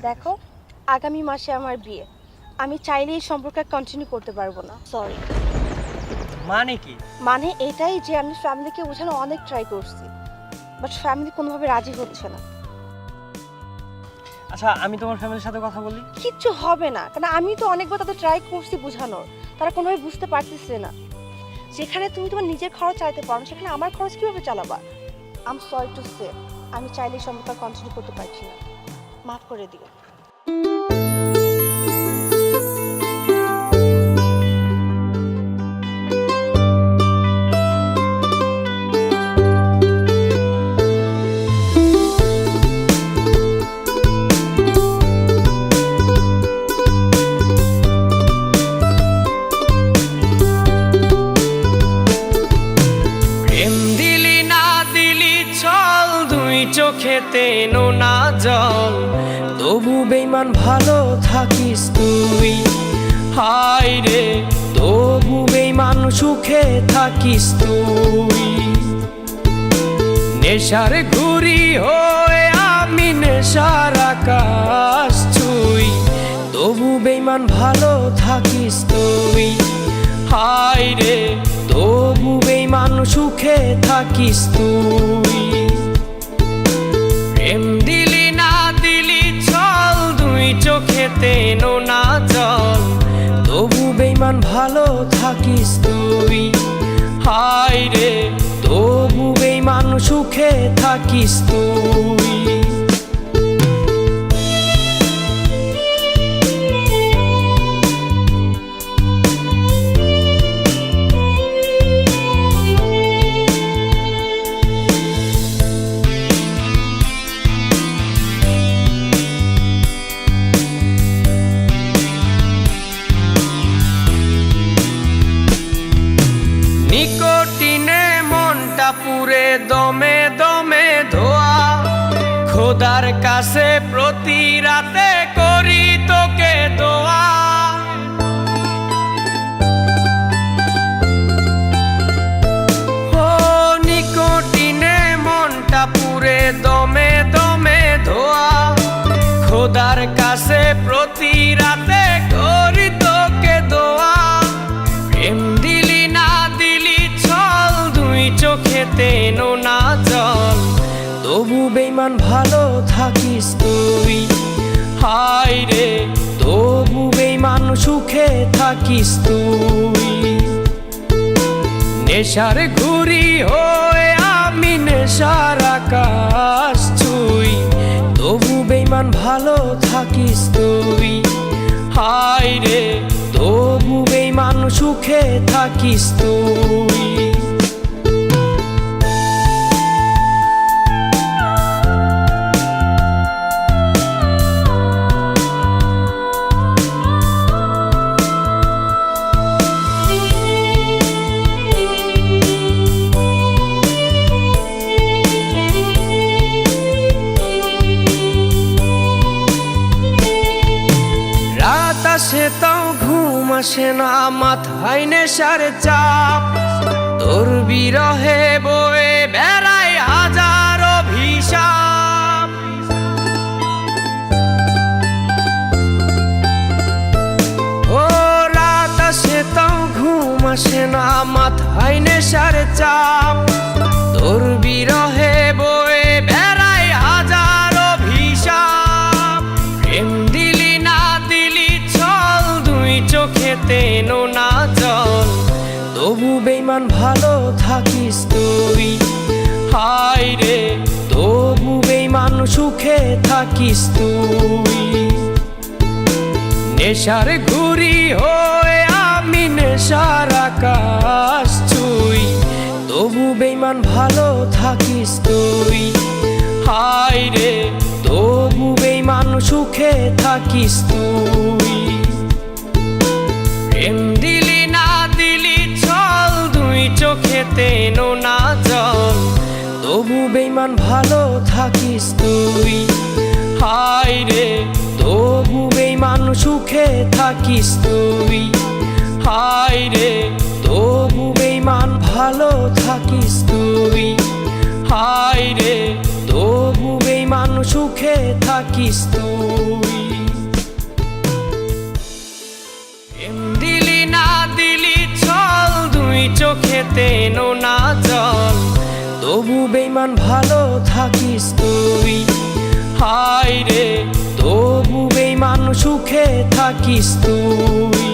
দেখো, আগামী মাসে আমার বিয়ে। আমি চাইলে এই সম্পর্ক কন্টিনিউ করতে পারবো না, সরি। মানে কি? মানে এটাই যে আমি ফ্যামিলিকে বোঝানো অনেক ট্রাই করছি, বাট ফ্যামিলি কোনোভাবে রাজি হচ্ছে না। আচ্ছা, আমি তোমার ফ্যামিলির সাথে কথা বলি। কিচ্ছু হবে না, কারণ আমি তো অনেকবার তাদের ট্রাই করছি বোঝানোর, তারা কোনোভাবে বুঝতে পারতেছে না। যেখানে তুমি তোমার নিজের খরচ চালাতে পারো না, সেখানে আমার খরচ কিভাবে চালাবা? I am sorry to say, আমি চাইলে এই সম্পর্ক কন্টিনিউ করতে পারছি না, মাফ করে দিও। চোখেতে নোনা জল, তবু বেইমান ভালো থাকিস তুই। হায় রে, তবু বেইমান সুখে থাকিস তুই। নেশার ঘুরি হয়ে আমি নেশার আকাশ ছুঁই, তবু বেইমান ভালো থাকিস তুই। হায় রে, তবু বেইমান সুখে থাকিস তুই। প্রেম দিলি না দিলি ছল, দুই চোখেতে নোনা জল, তবু বেইমান ভালো থাকিস তুই। হায় রে, তবু বেইমান সুখে থাকিস তুই। নিকোটিনে মনটা পুরে দমে দমে ধোয়া, খোদার কাছে প্রতি রাতে করি তোকে দোয়া। ও নিকোটিনে মনটা পুরে দমে দমে ধোয়া, খোদার কাছে প্রতি রাতে করি তোকে দোয়া। প্রেম দিলি না দিলি ছল, দুই চোখেতে নোনা জল, তবু বেইমান ভালো থাকিস তুই। হায় রে, তবু বেইমান সুখে থাকিস তুই। নেশার ঘুরি হয়ে আমি নেশার আকাশ ছুঁই, তবু বেইমান ভালো থাকিস তুই। হায় রে, তবু বেইমান সুখে থাকিস তুই। রাত আসে তাও ঘুম আসে না, মাথায় নেশার চাপ, তোর বিরহে বয়ে বেড়ায় হাজার অভিশাপ। ও রাত আসে তাও ঘুম আসে না, মাথায় নেশার চাপ, তোর বিরহে বয়ে বেড়ায় হাজার অভিশাপ। প্রেম দিলি না দিলি ছল, দুই চোখেতে নোনা জল, তবু বেইমান ভালো থাকিস তুই। হায় রে, তবু বেইমান সুখে থাকিস তুই। নেশার ঘুরি হয়ে আমি নেশার আকাশ ছুঁই, তবু বেইমান ভালো থাকিস তুই। হায় রে, তবু বেইমান সুখে থাকিস তুই। প্রেম দিলি না দিলি ছল, দুই চোখেতে নোনা জল, তবু বেইমান ভালো থাকিস তুই। হায় রে, তবু বেইমান সুখে থাকিস তুই। হায় রে, তবু বেইমান ভালো থাকিস তুই। হায় রে, তবু বেইমান সুখে থাকিস তুই। চোখেতে নোনা জল, তবু বেইমান ভালো থাকিস তুই। হায় রে, তবু বেইমান সুখে থাকিস তুই।